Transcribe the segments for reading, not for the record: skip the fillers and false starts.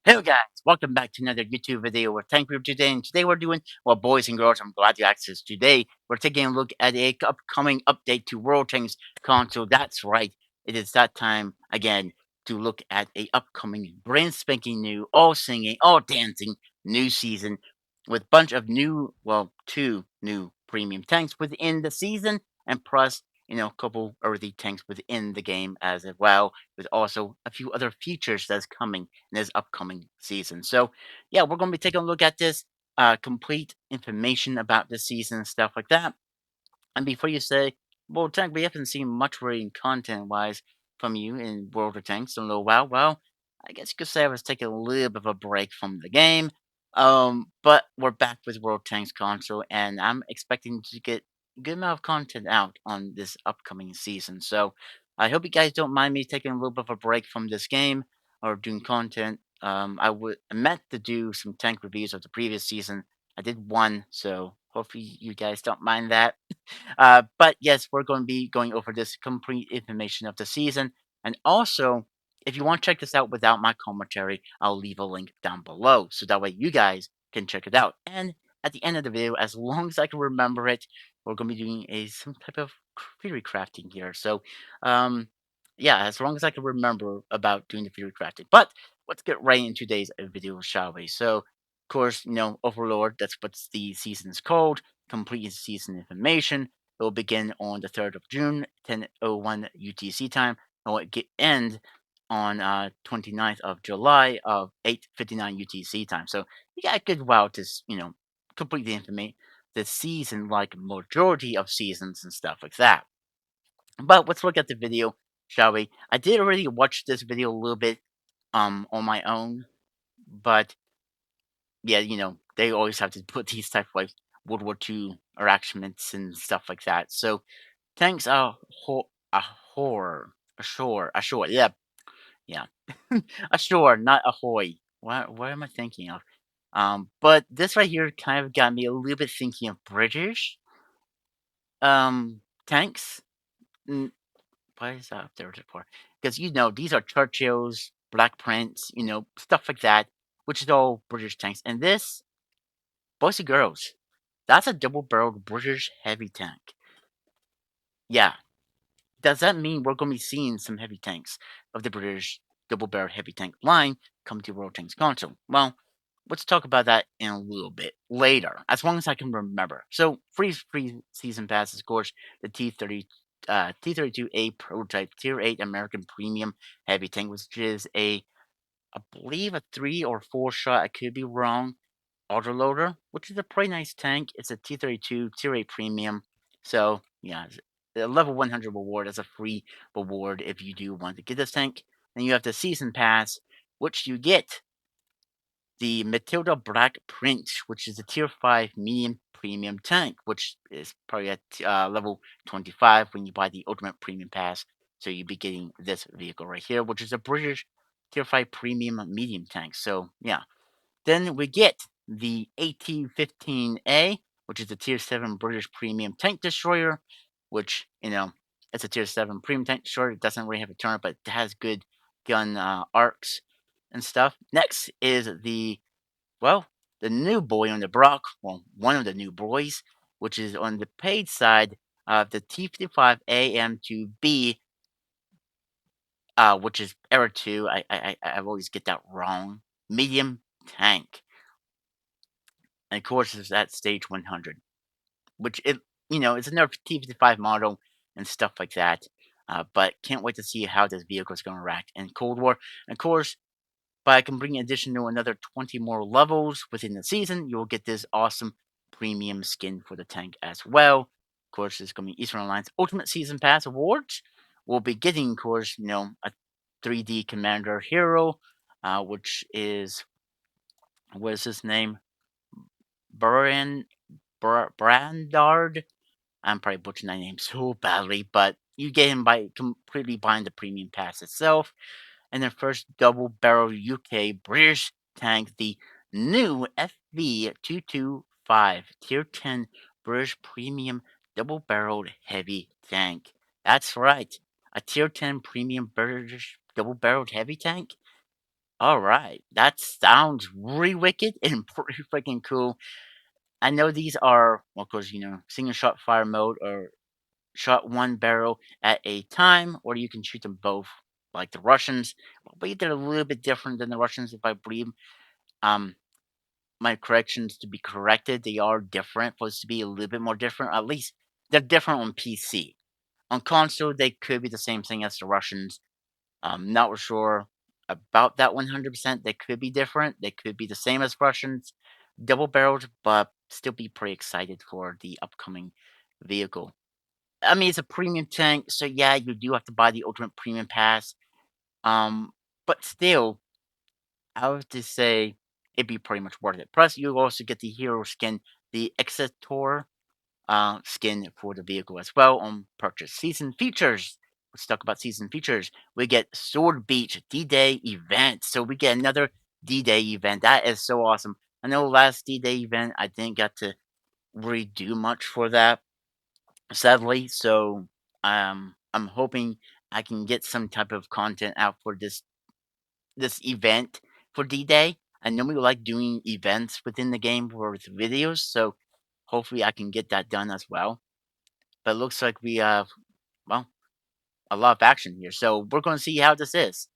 Hey guys, welcome back to another YouTube video with Tank Group today. And today we're doing, well, boys and girls, I'm glad you asked this. Today we're taking a look at a upcoming update to World Tanks console. That's right, it is that time again to look at a upcoming brand spanking new, all singing, all dancing new season with bunch of new, well, two new premium tanks within the season, and plus, a couple earthy tanks within the game as well, with also a few other features that's coming in this upcoming season. So, yeah, we're going to be taking a look at this complete information about this season and stuff like that. And before you say, well, Tank, we haven't seen much really content wise from you in World of Tanks in a little while. Well, I guess you could say I was taking a little bit of a break from the game. But we're back with World Tanks console, and I'm expecting to get a good amount of content out on this upcoming season. So I hope you guys don't mind me taking a little bit of a break from this game or doing content. I meant to do some tank reviews of the previous season. I did one, so hopefully you guys don't mind that. But yes, we're going to be going over this complete information of the season. And also, if you want to check this out without my commentary, I'll leave a link down below. So that way you guys can check it out. And at the end of the video, as long as I can remember it, we're going to be doing some type of theory crafting here. So, um, yeah, as long as I can remember about doing the theory crafting. But let's get right into today's video, shall we? So, of course, Overlord, that's what the season is called. Complete season information. It will begin on the 3rd of June, 10:01 UTC time, and will end on 29th of July of 8:59 UTC time. So you got a good while to, complete the information, the season, like majority of seasons and stuff like that. But let's look at the video, shall we? I did already watch this video a little bit on my own, but yeah, they always have to put these type of like World War II enactments and stuff like that. So tanks are a horror, ashore. Yeah, yeah, ashore, not ahoy. What am I thinking of? But this right here kind of got me a little bit thinking of British tanks. Mm, Why is that up there for? Because these are Churchills, Black Prince, stuff like that, which is all British tanks. And this, boys and girls, that's a double-barreled British heavy tank. Yeah. Does that mean we're going to be seeing some heavy tanks of the British double-barreled heavy tank line come to World Tanks console? Well, let's talk about that in a little bit later, as long as I can remember. So, free season passes, of course, the T32A prototype Tier 8 American Premium Heavy Tank, which is I believe a 3 or 4 shot. I could be wrong. Autoloader, which is a pretty nice tank. It's a T32 Tier 8 Premium. So, yeah, the level 100 reward as a free reward if you do want to get this tank. Then you have the Season Pass, which you get the Matilda Black Print, which is a Tier 5 Medium Premium tank, which is probably at level 25 when you buy the Ultimate Premium Pass. So you'll be getting this vehicle right here, which is a British Tier 5 Premium Medium tank. So, yeah. Then we get the AT-15A, which is a Tier 7 British Premium Tank Destroyer, which, it's a Tier 7 Premium Tank Destroyer. It doesn't really have a turret, but it has good gun arcs and stuff. Next is the new boy on the block, well, one of the new boys, which is on the paid side of the T-55 AM2B, which is Era 2. I always get that wrong. Medium tank. And of course, it's at stage 100, which it's another T-55 model and stuff like that. But can't wait to see how this vehicle is going to react in Cold War. And of course, by completing additional another 20 more levels within the season, you'll get this awesome premium skin for the tank as well. Of course, there's going to be Eastern Alliance Ultimate Season Pass awards. We'll be getting, of course, a 3D Commander hero, which is, what is his name? Brian Brandard. I'm probably butchering that name so badly, but you get him by completely buying the premium pass itself. And their first double barrel UK British tank, the new FV225 Tier 10 British Premium Double Barreled Heavy Tank. That's right, a Tier 10 Premium British Double Barreled Heavy Tank. All right. That sounds really wicked and pretty freaking cool. I know these are, well, of course, single shot fire mode or shot one barrel at a time, or you can shoot them both like the Russians. But they're a little bit different than the Russians, if I believe. Um, my corrections to be corrected. They are different, supposed to be a little bit more different. At least they're different on PC. On console, they could be the same thing as the Russians. Not sure about that 100%. They could be different. They could be the same as Russians, double barreled, but still be pretty excited for the upcoming vehicle. I mean, it's a premium tank, so yeah, you do have to buy the Ultimate Premium Pass. Um, but still, I would just say it'd be pretty much worth it. Plus, you also get the hero skin, the Exetor skin for the vehicle as well on purchase. Season features. Let's talk about season features. We get Sword Beach D-Day event. So we get another D-Day event. That is so awesome. I know last D-Day event I didn't get to really do much for that, sadly. So I'm hoping I can get some type of content out for this event for D-Day. I normally like doing events within the game with videos, so hopefully I can get that done as well. But it looks like we have, well, a lot of action here. So we're going to see how this is.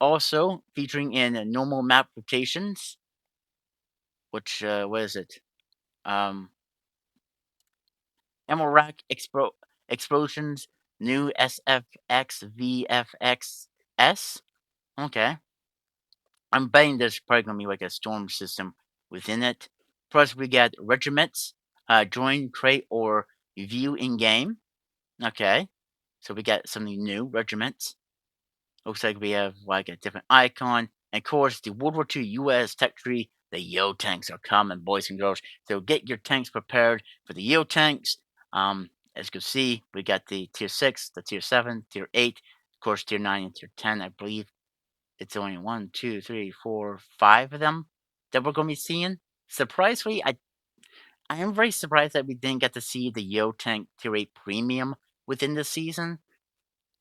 Also featuring in normal map rotations, which what is it? Um, Emerald Rack explosions, new SFX VFXS. Okay, I'm betting there's probably going to be like a storm system within it. Plus, we get regiments, join, create, or view in game. Okay, so we got something new, regiments. Looks like we have like a different icon. And of course, the World War II US tech tree, the Yo tanks are coming, boys and girls. So get your tanks prepared for the Yo tanks. As you can see, we got the tier 6, the tier 7, tier 8, of course, tier 9 and tier 10. I believe it's only one, two, three, four, five of them that we're going to be seeing. Surprisingly, I am very surprised that we didn't get to see the Yo tank tier 8 premium within the season.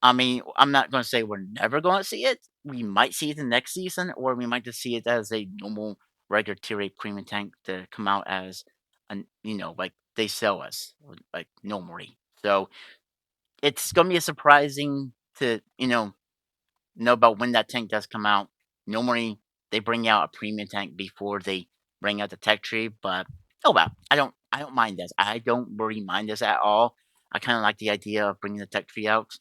I mean, I'm not gonna say we're never gonna see it. We might see it in next season, or we might just see it as a normal regular tier 8 premium tank to come out as an like they sell us like normally. So it's gonna be a surprising to, know about when that tank does come out. Normally they bring out a premium tank before they bring out the tech tree, but oh well. I don't mind this. I don't really mind this at all. I kinda like the idea of bringing the tech tree out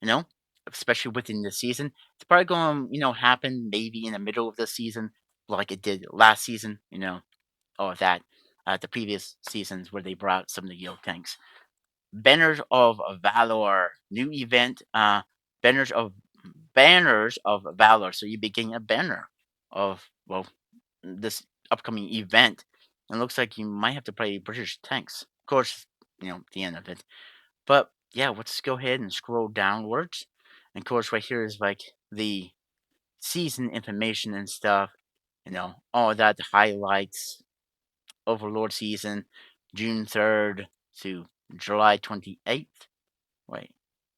you know, especially within the season. It's probably going to, happen maybe in the middle of the season, like it did last season, or that, the previous seasons where they brought some of the Yo tanks. Banners of Valor, new event, banners of banners of Valor. So you're getting a banner of, well, this upcoming event. And it looks like you might have to play British tanks. Of course, the end of it. But yeah, let's go ahead and scroll downwards. And of course, right here is like the season information and stuff. All that highlights Overlord season, June 3rd to July 28th. Wait,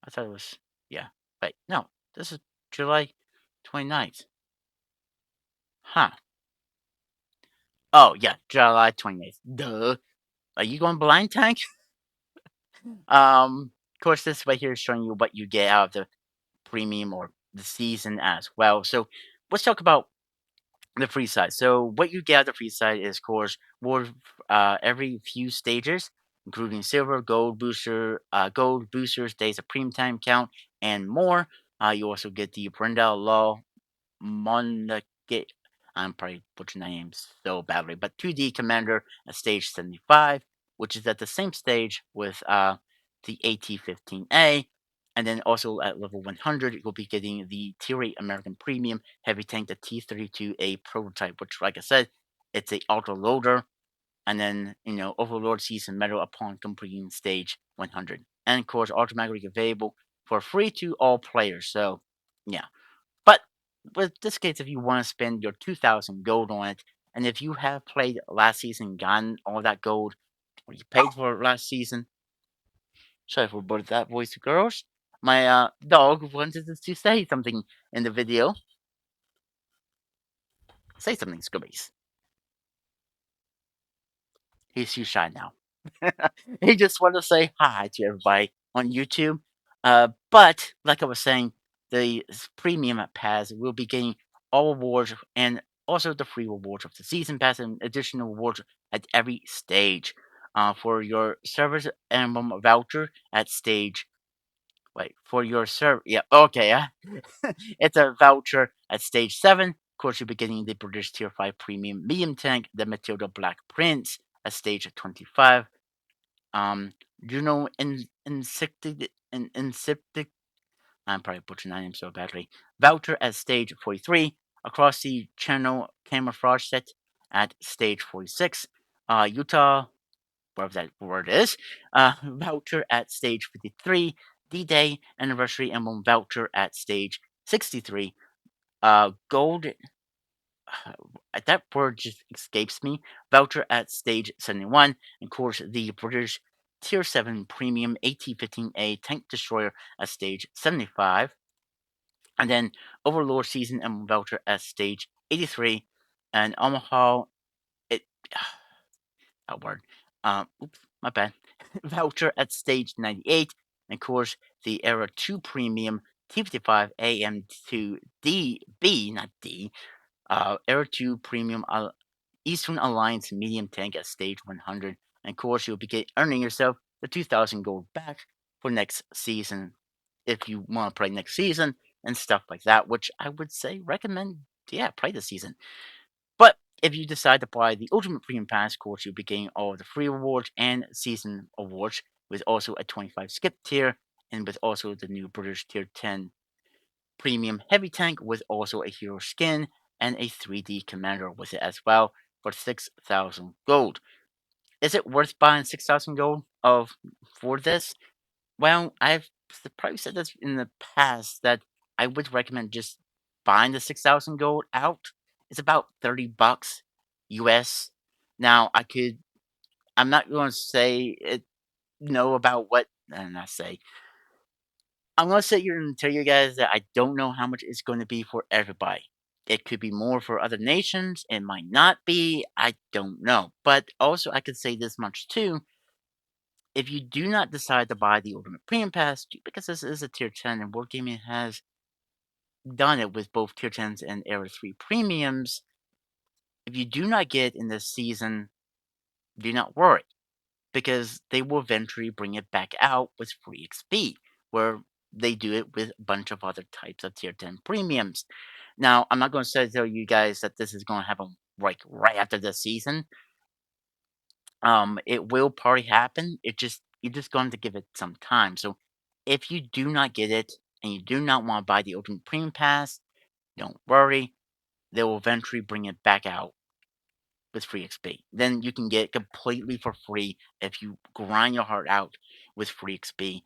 I thought it was, yeah. Wait, no, this is July 29th. Huh. Oh, yeah, July 28th. Duh. Are you going blind tank? Of course, this right here is showing you what you get out of the premium or the season as well. So let's talk about the free side. So what you get at the free side is, of course, more every few stages, including silver, gold boosters, days of premium time count, and more. You also get the Brenda Law Monagate. I'm probably butchering that name so badly, but 2D Commander at stage 75, which is at the same stage with the AT-15A. And then also at level 100, you'll be getting the Tier 8 American Premium Heavy Tank, the T-32A prototype, which, like I said, it's a auto loader. And then, Overlord Season Medal upon completing stage 100. And of course, automatically available for free to all players. So, yeah. But with this case, if you want to spend your 2,000 gold on it, and if you have played last season, gotten all that gold, or you paid for it last season, sorry for both that, boys and girls. My dog wanted us to say something in the video. Say something, Scoobies. He's too shy now. He just wanted to say hi to everybody on YouTube. But like I was saying, the premium pass will be getting all awards and also the free rewards of the season pass and additional rewards at every stage. For your service emblem voucher at stage. Wait, for your server. Yeah, okay. It's a voucher at stage 7. Of course, you'll be getting the British Tier 5 Premium Medium Tank, the Matilda Black Prince at stage 25. Juno Insiptic, I'm probably butchering that name so badly. Voucher at stage 43. Across the channel camouflage set at stage 46. Utah, whatever that word is, voucher at stage 53. D-Day Anniversary Emblem voucher at stage 63. Gold, that word just escapes me. Voucher at stage 71. And of course, the British Tier 7 Premium AT-15A Tank Destroyer at stage 75. And then Overlord Season Emblem voucher at stage 83. And Omaha, it, that word. Oops, my bad. Voucher at stage 98. And of course, the Era 2 Premium T55 AM2DB, not D, Era 2 Premium Eastern Alliance Medium Tank at stage 100. And of course, you'll be earning yourself the 2,000 gold back for next season if you want to play next season and stuff like that, which I would say recommend, yeah, play this season. But if you decide to buy the Ultimate Premium Pass, of course, you'll be getting all the free rewards and season awards with also a 25 skip tier and with also the new British Tier 10 Premium Heavy Tank with also a hero skin and a 3D commander with it as well for 6,000 gold. Is it worth buying 6,000 gold of for this? Well, I've probably said this in the past that I would recommend just buying the 6,000 gold out. It's about 30 bucks US. Now, I'm not going to say it, know about what, not say, I'm going to sit here and tell you guys that I don't know how much it's going to be for everybody. It could be more for other nations. It might not be. I don't know. But also, I could say this much too. If you do not decide to buy the Ultimate Premium Pass, because this is a Tier 10 and Wargaming has done it with both Tier 10s and Era 3 Premiums, if you do not get in this season, do not worry, because they will eventually bring it back out with free XP, where they do it with a bunch of other types of Tier 10 Premiums. Now, I'm not going to tell you guys that this is going to happen like right after the season. It will probably happen. You're just going to give it some time. So if you do not get it and you do not want to buy the Ultimate Premium Pass, don't worry. They will eventually bring it back out with free XP. Then you can get it completely for free if you grind your heart out with free XP.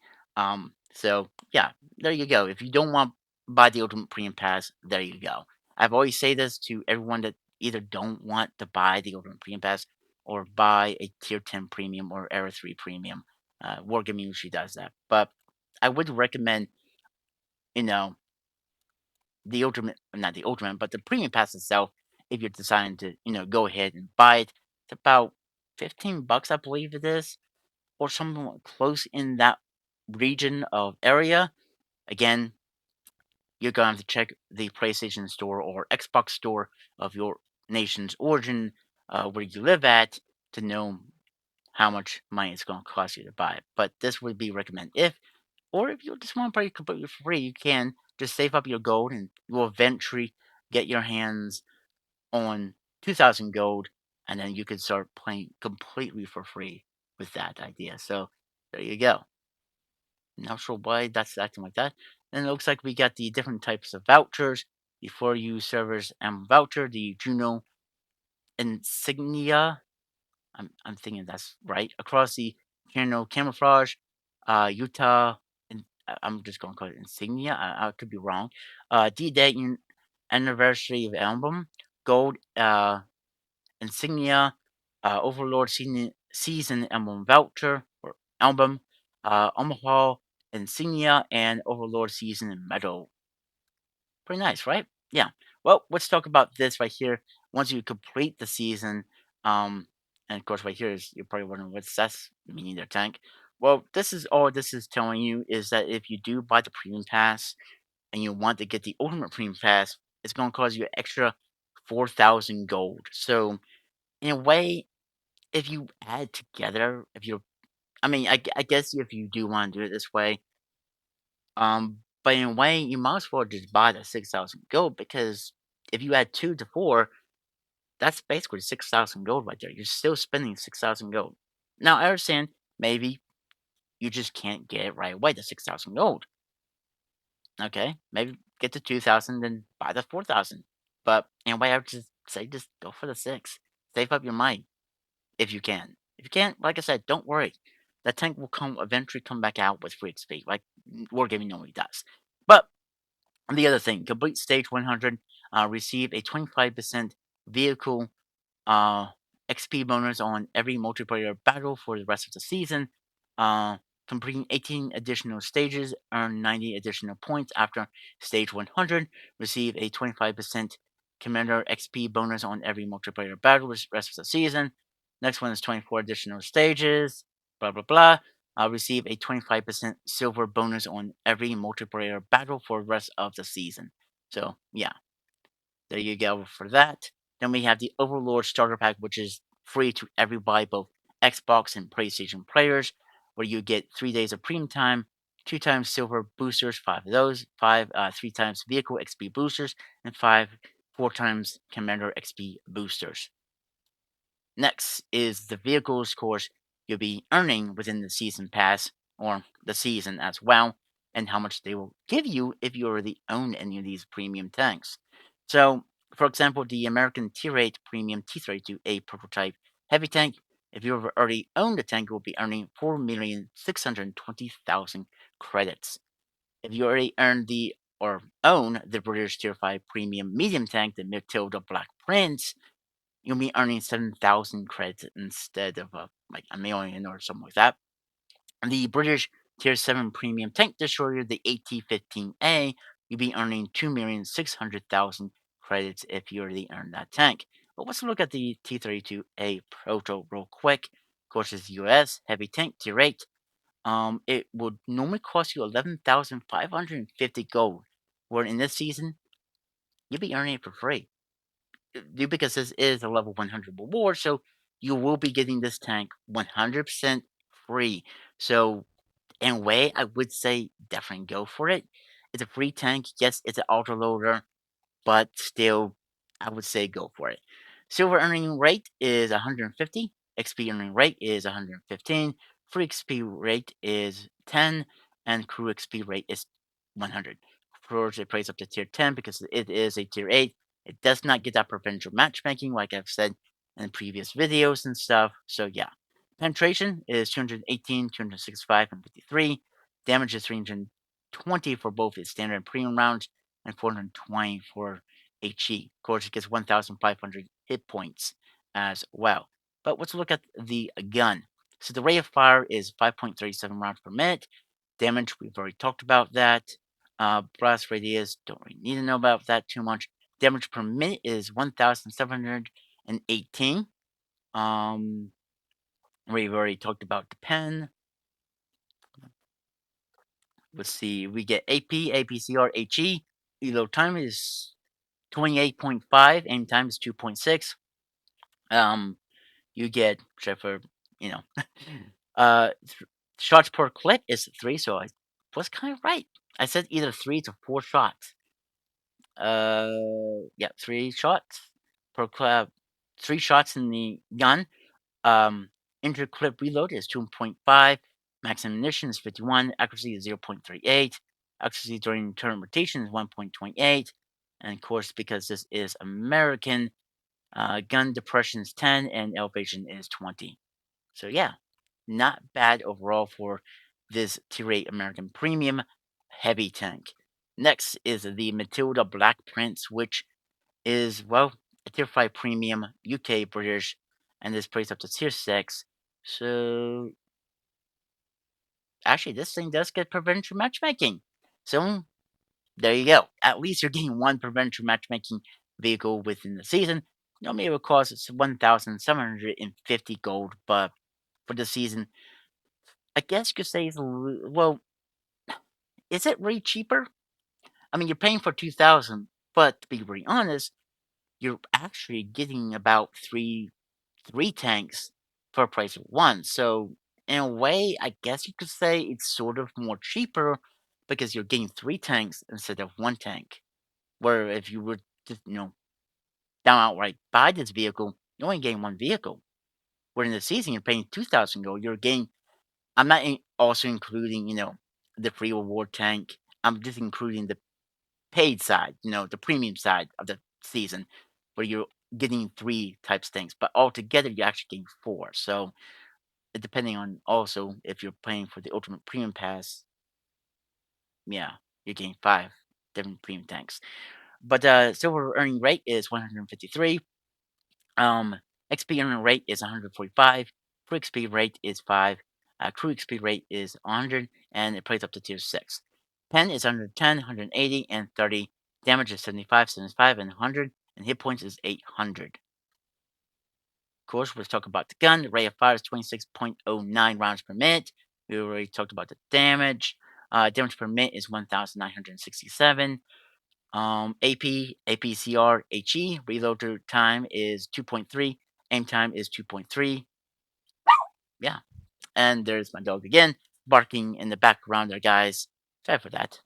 So yeah, there you go. If you don't want to buy the Ultimate Premium Pass, there you go. I've always say this to everyone that either don't want to buy the Ultimate Premium Pass or buy a Tier 10 Premium or Era 3 Premium. Wargaming usually does that, but I would recommend, you know, the ultimate, not the ultimate, but the premium pass itself, if you're deciding to, go ahead and buy it, it's about 15 bucks, I believe it is, or something close in that region of area. Again, you're going to have to check the PlayStation Store or Xbox Store of your nation's origin, where you live at, to know how much money it's going to cost you to buy it. But this would be recommended or if you just want to play completely for free, you can just save up your gold and you will eventually get your hands on 2,000 gold, and then you can start playing completely for free with that idea. So there you go. Not sure why that's acting like that. And it looks like we got the different types of vouchers. The for you servers and voucher, the Juno insignia. I'm thinking that's right. Across the camouflage, Utah, and I'm just going to call it insignia. I could be wrong. D-Day anniversary of album, gold insignia, Overlord season emblem voucher or album, Omaha insignia, and Overlord season medal. Pretty nice, right? Yeah. Well, let's talk about this right here. Once you complete the season, um, and of course, right here is you're probably wondering what's that's meaning their tank. Well, this is all this is telling you is that if you do buy the premium pass and you want to get the ultimate premium pass, it's going to cost you an extra 4,000 gold. So in a way, if you add together, if you, I mean, I guess if you do want to do it this way, but in a way, you might as well just buy the 6,000 gold because if you add 2 to 4, that's basically 6,000 gold right there. You're still spending 6,000 gold. Now, I understand maybe you just can't get it right away, the 6,000 gold. Okay, maybe get to 2,000, then buy the 4,000. But in a way, I would just say just go for the 6. Save up your money if you can. If you can't, like I said, don't worry. That tank will come eventually come back out with free XP, like Wargaming normally does. But the other thing, complete stage 100, receive a 25% vehicle uh, XP bonus on every multiplayer battle for the rest of the season. Uh, Completing 18 additional stages, earn 90 additional points after stage 100. Receive a 25% commander XP bonus on every multiplayer battle the rest of the season. Next one is 24 additional stages. Blah blah blah. Receive a 25% silver bonus on every multiplayer battle for the rest of the season. So yeah, there you go for that. Then we have the Overlord Starter Pack, which is free to everybody, both Xbox and PlayStation players, where you get 3 days of premium time, 2 times silver boosters, 5 of those, 3 times vehicle XP boosters, and 4 times commander XP boosters. Next is the vehicles course you'll be earning within the season pass or the season as well, and how much they will give you if you already own any of these premium tanks. So, for example, the American Tier 8 Premium T32A prototype heavy tank, if you have already owned the tank, you will be earning 4,620,000 credits. If you already earned the or own the British Tier 5 Premium Medium tank, the Matilda Black Prince, you'll be earning 7,000 credits instead of like a million or something like that. The British Tier 7 Premium Tank Destroyer, the AT-15A, you'll be earning 2,600,000 credits if you already earned that tank. But let's look at the T-32A Proto real quick. Of course, it's US heavy tank Tier 8. It would normally cost you 11,550 gold, where in this season you'll be earning it for free because this is a level 100 reward, so you will be getting this tank 100% free. So, in a way, I would say definitely go for it. It's a free tank. Yes, it's an auto loader, but still, I would say go for it. Silver earning rate is 150. XP earning rate is 115. Free XP rate is 10, and crew XP rate is 100. Of course, it plays up to tier 10 because it is a tier 8. It does not get that provincial matchmaking, like I've said in previous videos and stuff. So yeah, penetration is 218, 265, and 53. Damage is 320 for both its standard and premium rounds, and 420 for HE. Of course, it gets 1,500 hit points as well. But let's look at the gun. So the rate of fire is 5.37 rounds per minute. Damage, we've already talked about that. Blast radius, don't really need to know about that too much. Damage per minute is 1,718. Um, we've already talked about the pen. Let's see, we get AP, APCR, HE. Reload time is 28.5, aim time is 2.6. Um, you get, except for, you know, uh, shots per clip is 3, so I was kind of right. I said either 3 to 4 shots. Yeah, 3 shots per clip. 3 shots in the gun. Um, Inter-clip reload is 2.5. Max ammunition is 51. Accuracy is 0.38. Accuracy during turn rotation is 1.28. And of course, because this is American, gun depression is 10 and elevation is 20. So yeah, not bad overall for this Tier 8 American Premium heavy tank. Next is the Matilda Black Prince, which is, well, a Tier 5 Premium UK British, and this plays up to Tier 6. So actually, this thing does get provincial matchmaking. So there you go. At least you're getting one provincial matchmaking vehicle within the season. Normally it would cost us 1,750 gold, but for the season, I guess you could say it's well, is it really cheaper? I mean, you're paying for 2,000, but to be very honest, you're actually getting about three tanks for a price of one. So in a way, I guess you could say it's sort of more cheaper because you're getting three tanks instead of one tank. Where if you were just down outright buy this vehicle, you're only getting one vehicle. Where in the season you're paying 2,000 gold, you're getting. I'm not also including the free reward tank. I'm just including the paid side, the premium side of the season, where you're getting three types of things, but altogether you're actually getting four. So depending on also if you're paying for the ultimate premium pass, yeah, you're getting five different premium tanks. But silver earning rate is 153. Um, XP earning rate is 145. Free XP rate is 5. Crew XP rate is 100, and it plays up to tier 6. Pen is 110, 180, and 30. Damage is 75, 75, and 100. And hit points is 800. Of course, let's talk about the gun. The rate of fire is 26.09 rounds per minute. We already talked about the damage. Damage per minute is 1,967. AP, APCR, HE, reload time is 2.3, aim time is 2.3. Yeah, and there's my dog again, barking in the background there, guys. Sorry for that.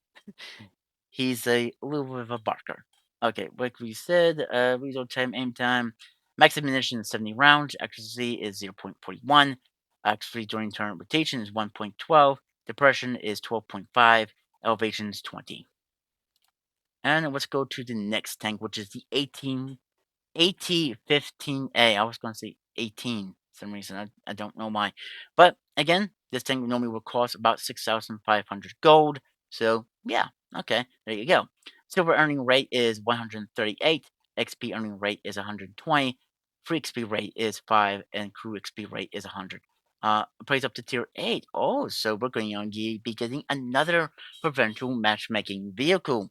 He's a little bit of a barker. Okay, like we said, reload time, aim time, max ammunition is 70 rounds, accuracy is 0.41, accuracy during turn rotation is 1.12, depression is 12.5, elevation is 20. And let's go to the next tank, which is the AT-15A. I was going to say 18 for some reason. I don't know why. But again, this thing normally will cost about 6,500 gold. So yeah, okay, there you go. Silver earning rate is 138. XP earning rate is 120. Free XP rate is 5. And crew XP rate is 100. Plays up to tier 8. Oh, so we're going to be getting another provincial matchmaking vehicle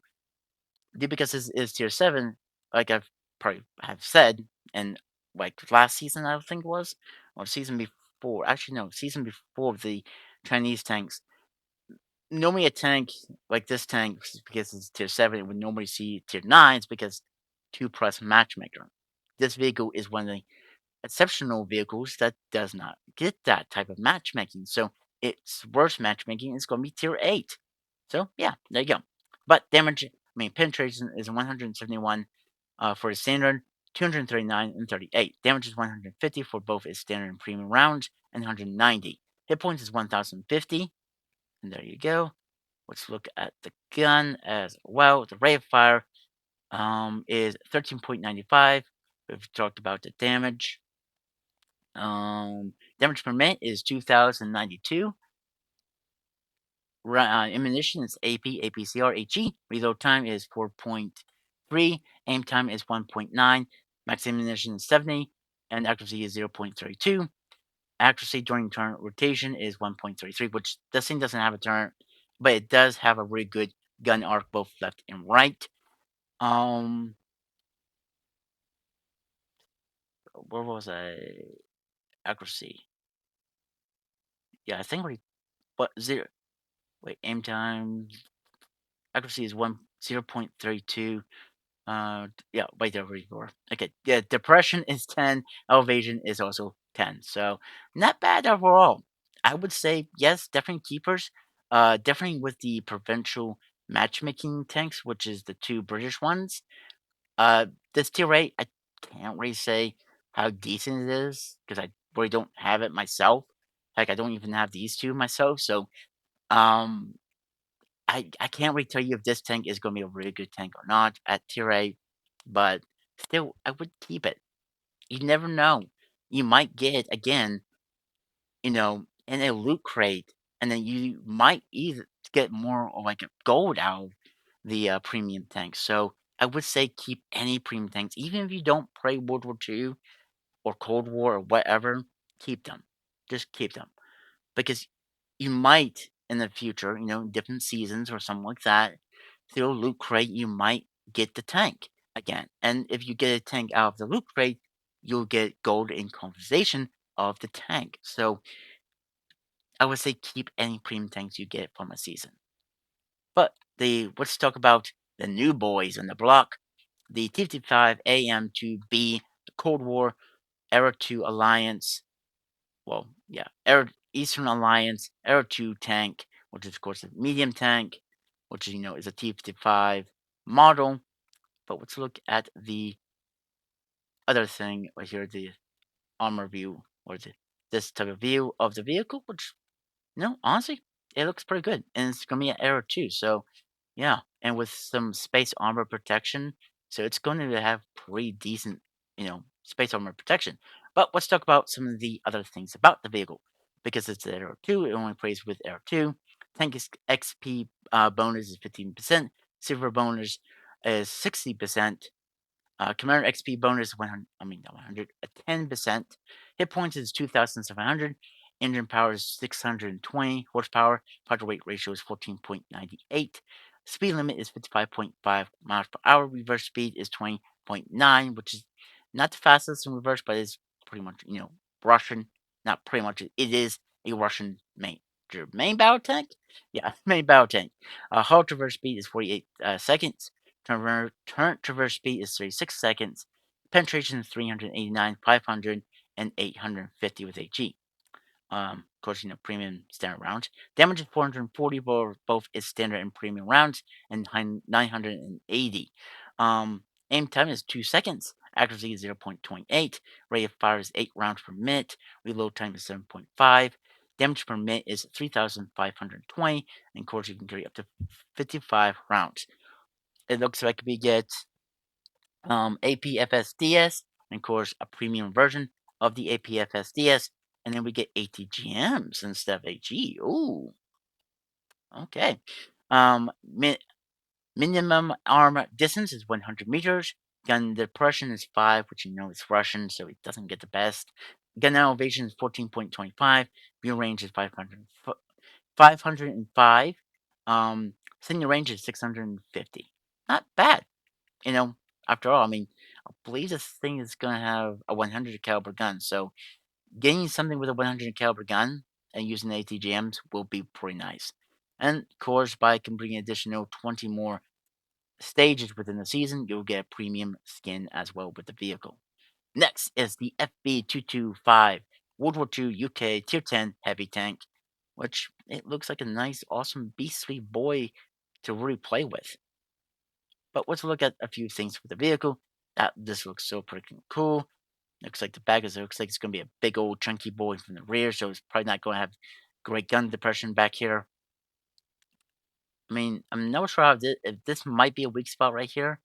because this is tier 7, like I've probably have said, and like last season I think it was, or season before. Actually, no, season before the Chinese tanks. Normally, a tank like this tank, because it's tier 7, it would normally see tier 9s because 2 plus matchmaker. This vehicle is one of the exceptional vehicles that does not get that type of matchmaking. So its worst matchmaking is going to be tier 8. So yeah, there you go. But damage, I mean, penetration is 171 for the standard, 239 and 38. Damage is 150 for both its standard and premium rounds, and 190. Hit points is 1050. And there you go. Let's look at the gun as well. The rate of fire is 13.95. We've talked about the damage. Damage per minute is 2,092. Ammunition is AP, APCR, HE. Reload time is 4.3. Aim time is 1.9. Max ammunition is 70. And accuracy is 0.32. Accuracy during turn rotation is 1.33, which this thing doesn't have a turn, but it does have a really good gun arc both left and right. Um, where was I? Accuracy. Yeah, I think we what zero. Wait, aim time. Accuracy is 0.32. Yeah, wait, there we go. Okay, yeah, depression is 10, elevation is also 10. So not bad overall. I would say yes, definitely keepers. Definitely with the provincial matchmaking tanks, which is the two British ones. Uh, this tier rate, I can't really say how decent it is because I really don't have it myself. Like I don't even have these two myself. So um, I can't really tell you if this tank is gonna be a really good tank or not at tier A, but still, I would keep it. You never know. You might get again, in a loot crate, and then you might either get more or like a gold out of the premium tanks. So I would say keep any premium tanks, even if you don't play World War II or Cold War or whatever. Keep them. Just keep them because you might in the future, different seasons or something like that, through a loot crate, you might get the tank. again. And if you get a tank out of the loot crate, you'll get gold in compensation of the tank. So I would say keep any premium tanks you get from a season. But the let's talk about the new boys on the block. The T-55 AM2B, the Cold War Era 2 Alliance. Well, yeah, Era Eastern Alliance Era 2 tank, which is of course a medium tank, which is a T-55 model. But let's look at the other thing right here, the armor view or this type of view of the vehicle, which honestly, it looks pretty good, and it's gonna be an Era too. So, yeah, and with some space armor protection, so it's going to have pretty decent, space armor protection. But let's talk about some of the other things about the vehicle, because it's an Era two. It only plays with Era two. Tank XP bonus is 15%. Silver bonus is 60%. Commander XP bonus 100, I mean not 100, 10%. Hit points is 2,700. Engine power is 620 horsepower. Power to weight ratio is 14.98. Speed limit is 55.5 miles per hour. Reverse speed is 20.9, which is not the fastest in reverse, but it's pretty much, Russian. Not pretty much, it is a Russian main battle tank. Yeah, main battle tank. Hull traverse speed is 48 seconds. Turn traverse speed is 36 seconds. Penetration is 389, 500, and 850 with HE. Of course, premium standard rounds. Damage is 440 for both its standard and premium rounds, and 980. Aim time is 2 seconds. Accuracy is 0.28. Rate of fire is 8 rounds per minute. Reload time is 7.5. Damage per minute is 3,520. And of course, you can carry up to 55 rounds. It looks like we get APFSDS, and of course, a premium version of the APFSDS, and then we get ATGMs instead of AG. Ooh, okay. Minimum arm distance is 100 meters. Gun depression is 5, which is Russian, so it doesn't get the best. Gun elevation is 14.25. View range is 505. Senior range is 650. Not bad. You know, After all, I mean, I believe this thing is gonna have a 100 caliber gun, so getting something with a 100 caliber gun and using ATGMs will be pretty nice. And of course, by completing additional 20 more stages within the season, you'll get a premium skin as well with the vehicle. Next is the FB225 World War II UK Tier 10 heavy tank, which it looks like a nice, awesome, beastly boy to really play with. But let's look at a few things with the vehicle. This looks so freaking cool. Looks like the back looks like it's gonna be a big old chunky boy from the rear, so it's probably not gonna have great gun depression back here. I mean, I'm not sure if this might be a weak spot right here.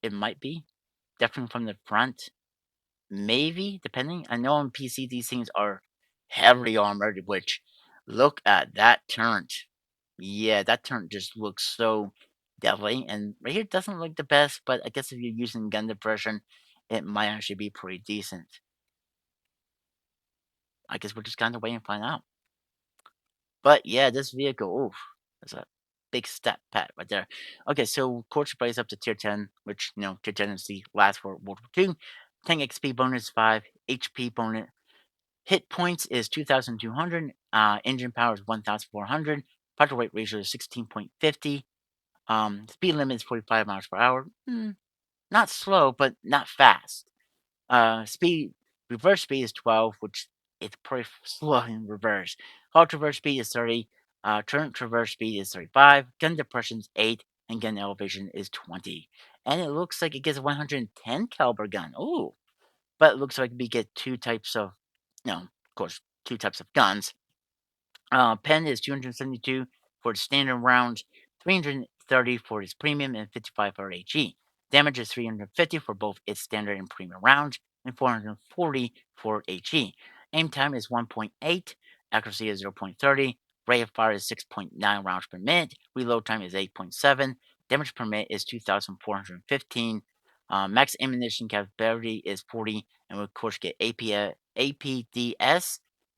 It might be. Definitely from the front. Maybe, depending. I know on PC these things are heavily armored, which look at that turret. Yeah, that turret just looks so deadly. And right here doesn't look the best, but I guess if you're using gun depression, it might actually be pretty decent. I guess we're just kind of waiting to find out. But yeah, this vehicle, oof, that's a big step pat right there. Okay, so Course plays up to tier 10, which, tier 10 is the last for World War II. 10 XP bonus, 5 HP bonus. Hit points is 2,200. Engine power is 1,400. Power to weight ratio is 16.50. Speed limit is 45 miles per hour. Not slow, but not fast. Speed Reverse speed is 12, which it's pretty slow in reverse. Car traverse speed is 30. Turn traverse speed is 35. Gun depression is 8, and gun elevation is 20. And it looks like it gets a 110 caliber gun. Ooh, but it looks like we get two types of, of course, two types of guns. Pen is 272 for the standard rounds, 330 for its premium, and 55 for HE. Damage is 350 for both its standard and premium rounds, and 440 for HE. Aim time is 1.8, accuracy is 0.30, rate of fire is 6.9 rounds per minute, reload time is 8.7, damage per minute is 2,415, max ammunition capability is 40, and we of course get APDS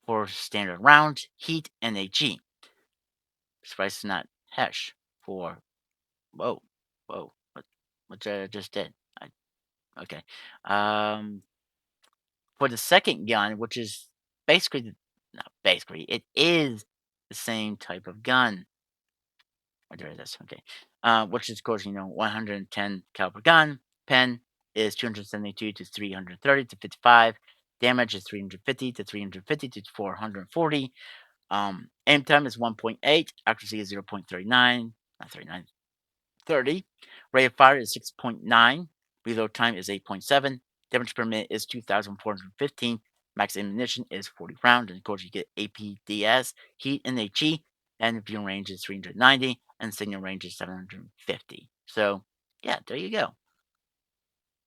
for standard rounds, heat, and HE. Surprised it's not hash for whoa, whoa. What? which I just did. I, okay. Um, for the second gun, which is basically, not basically, it is the same type of gun. Oh, there it is. Okay. Which is, of course, 110 caliber gun. Pen is 272 to 330 to 55. Damage is 350 to 350 to 440. Aim time is 1.8. Accuracy is 0.39. Not 39. 30. Rate of fire is 6.9. Reload time is 8.7. Damage per minute is 2,415. Max ammunition is 40 rounds. And of course, you get APDS, heat, and HE. And viewing range is 390. And signal range is 750. So, yeah, there you go.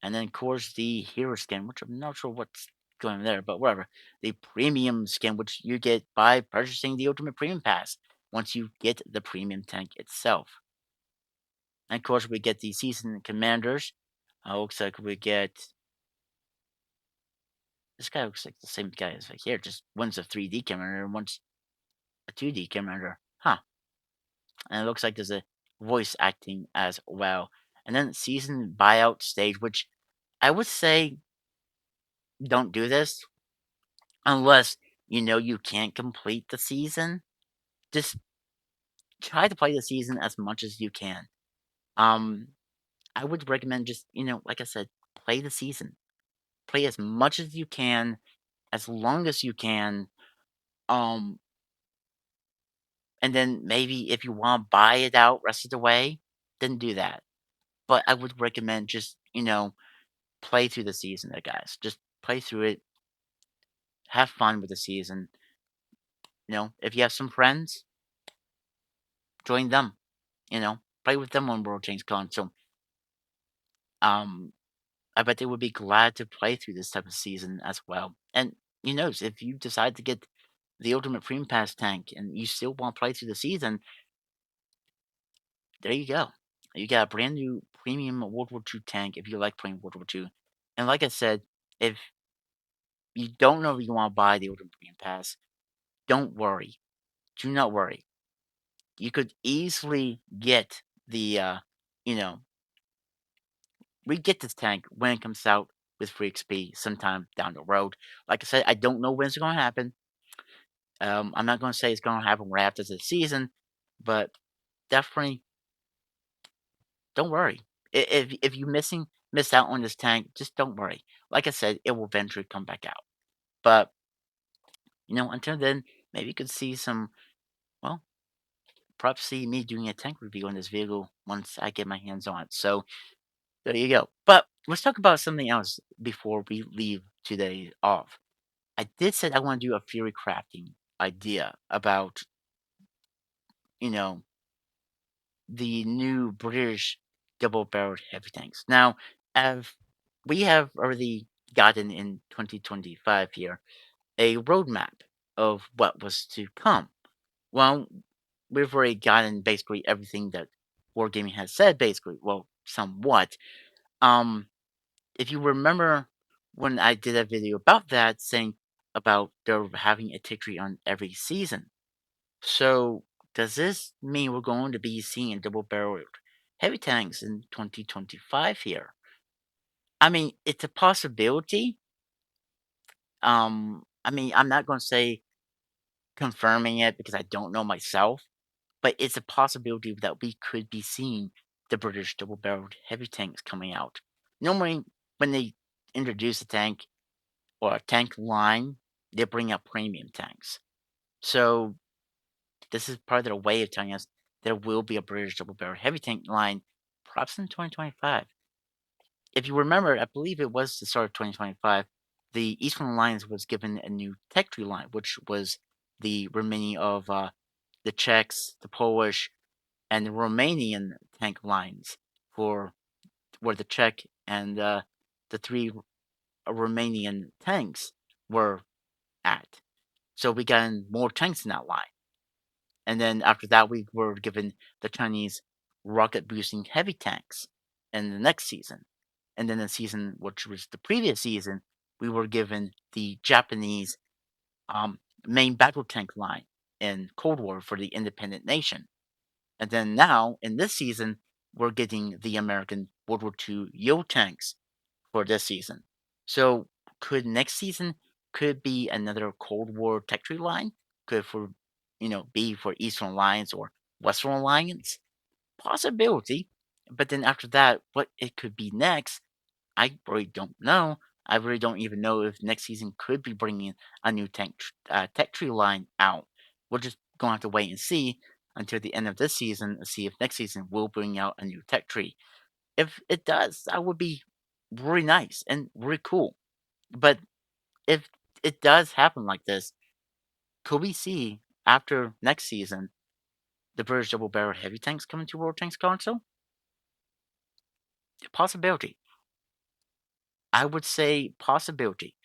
And then, of course, the hero skin, which I'm not sure what's going on there, but whatever. The premium skin, which you get by purchasing the Ultimate Premium Pass once you get the premium tank itself. And of course, we get the season commanders. Looks like we get this guy looks like the same guy as like here, just one's a 3D commander and one's a 2D commander. Huh. And it looks like there's a voice acting as well. And then season buyout stage, which I would say don't do this unless you know you can't complete the season. Just try to play the season as much as you can. Um, I would recommend just, like I said, play the season. Play as much as you can as long as you can. Um, and then maybe if you want to buy it out rest of the way, then do that. But I would recommend just, play through the season there, guys. Just play through it. Have fun with the season. If you have some friends, join them. Play with them on World Change Con. So, um, I bet they would be glad to play through this type of season as well. And who knows, if you decide to get the Ultimate Premium Pass tank and you still want to play through the season, there you go. You got a brand new premium World War II tank if you like playing World War II. And like I said, if you don't know if you want to buy the Ultimate Premium Pass, don't worry. Do not worry. You could easily get the, you know, we get this tank when it comes out with free XP sometime down the road. Like I said, I don't know when it's going to happen. I'm not going to say it's going to happen right after the season, but definitely don't worry. If you miss out on this tank, just don't worry. Like I said, it will eventually come back out. But until then, maybe you could see some. Well, perhaps see me doing a tank review on this vehicle once I get my hands on it. So there you go. But let's talk about something else before we leave today off. I did say I want to do a theory crafting idea about you know the new British double-barreled heavy tanks. Now, as we have already gotten in 2025 here a roadmap of what was to come. Well, we've already gotten basically everything that Wargaming has said, basically. Well, somewhat. Um, if you remember when I did a video about that, saying about they're having a tick on every season. So, does this mean we're going to be seeing double-barreled heavy tanks in 2025 here? I mean, it's a possibility. I mean, I'm not going to say confirming it because I don't know myself, but it's a possibility that we could be seeing the British double-barreled heavy tanks coming out. Normally, when they introduce a tank or a tank line, they bring out premium tanks. So this is part of their way of telling us there will be a British double-barreled heavy tank line, perhaps in 2025. If you remember, I believe it was the start of 2025, the Eastern Alliance was given a new tech tree line, which was the remaining of the Czechs, the Polish, and the Romanian tank lines for where the Czech and the three Romanian tanks were at. So we got more tanks in that line. And then after that, we were given the Chinese rocket boosting heavy tanks in the next season. And then the season, which was the previous season, we were given the Japanese um, main battle tank line in Cold War for the independent nation. And then now, in this season, we're getting the American World War II Yo tanks for this season. So could next season could be another Cold War tech tree line? Could for be for Eastern Alliance or Western Alliance? Possibility. But then after that, what it could be next, I really don't know. I really don't even know if next season could be bringing a new tech tree line out. We're just going to have to wait and see until the end of this season and see if next season will bring out a new tech tree. If it does, that would be really nice and really cool. But if it does happen like this, could we see after next season the British double barrel heavy tanks coming to World Tanks Council? Possibility. I would say possibility.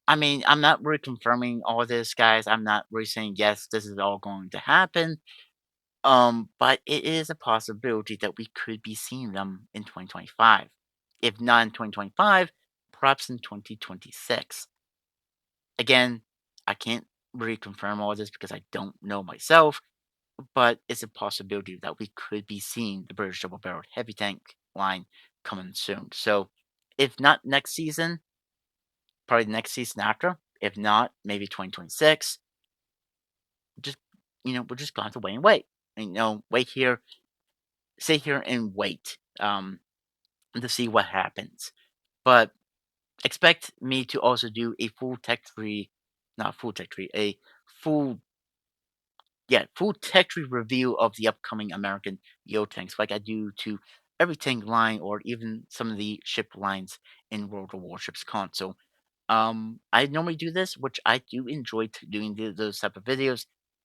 I mean, I'm not really confirming all this, guys. I'm not really saying yes, this is all going to happen. But it is a possibility that we could be seeing them in 2025. If not in 2025, perhaps in 2026. Again, I can't really confirm all this because I don't know myself, but it's a possibility that we could be seeing the British double barreled heavy tank line coming soon. So, if not next season, probably the next season after. If not, maybe 2026. Just we're just going to have to wait and wait. And, wait here, sit here and wait to see what happens. But expect me to also do a full tech tree, not full tech tree, a full full tech tree review of the upcoming American Yo tanks, like I do to every tank line or even some of the ship lines in World of Warships console. I normally do this, which I do enjoy doing those type of videos,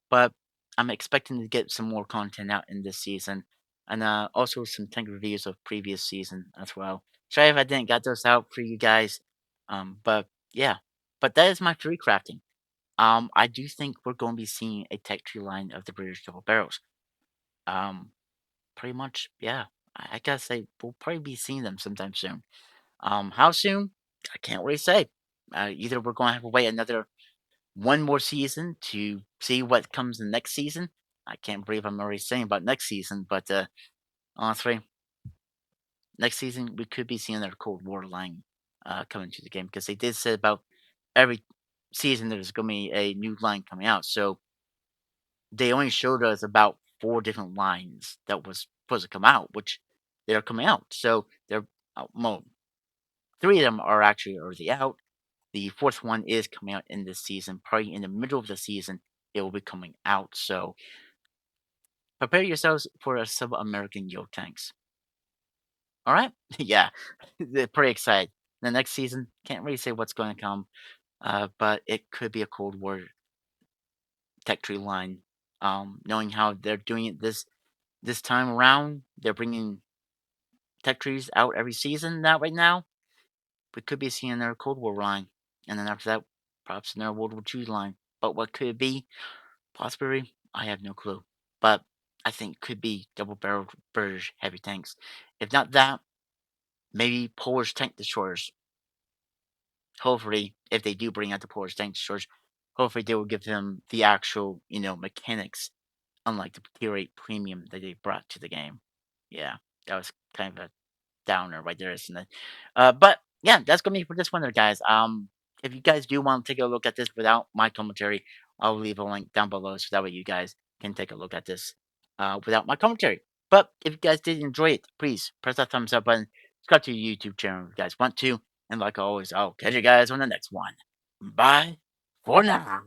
but I'm expecting to get some more content out in this season, and also some tank reviews of previous season as well. Sorry if I didn't get those out for you guys, but yeah, but that is my free crafting. I do think we're going to be seeing a tech tree line of the British double barrels. Um, Pretty much, yeah. I gotta say we'll probably be seeing them sometime soon. How soon? I can't really say. Either we're going to have to wait another one more season to see what comes in next season. I can't believe I'm already saying about next season, but honestly, next season we could be seeing their Cold War line coming to the game because they did say about every season there's going to be a new line coming out. So they only showed us about four different lines that was supposed to come out, which they're coming out. So they're well, three of them are actually already out. The fourth one is coming out in this season, probably in the middle of the season. It will be coming out. So prepare yourselves for a sub American Yo tanks. All right, yeah, they're pretty excited. The next season, can't really say what's going to come, but it could be a Cold War tech tree line. Knowing how they're doing it this time around, they're bringing tech trees out every season. Now, right now, we could be seeing their Cold War line, and then after that, perhaps another World War II line. But what could it be? Possibly, I have no clue. But I think could be double barreled British heavy tanks. If not that, maybe Polish tank destroyers. Hopefully, if they do bring out the Polish tank destroyers, hopefully they will give them the actual, mechanics, unlike the Tier 8 premium that they brought to the game. Yeah, that was kind of a downer right there, isn't it? But yeah, that's gonna be for this one there, guys. If you guys do want to take a look at this without my commentary, I'll leave a link down below so that way you guys can take a look at this without my commentary. But if you guys did enjoy it, please press that thumbs up button, subscribe to the YouTube channel if you guys want to, and like always, I'll catch you guys on the next one. Bye for now.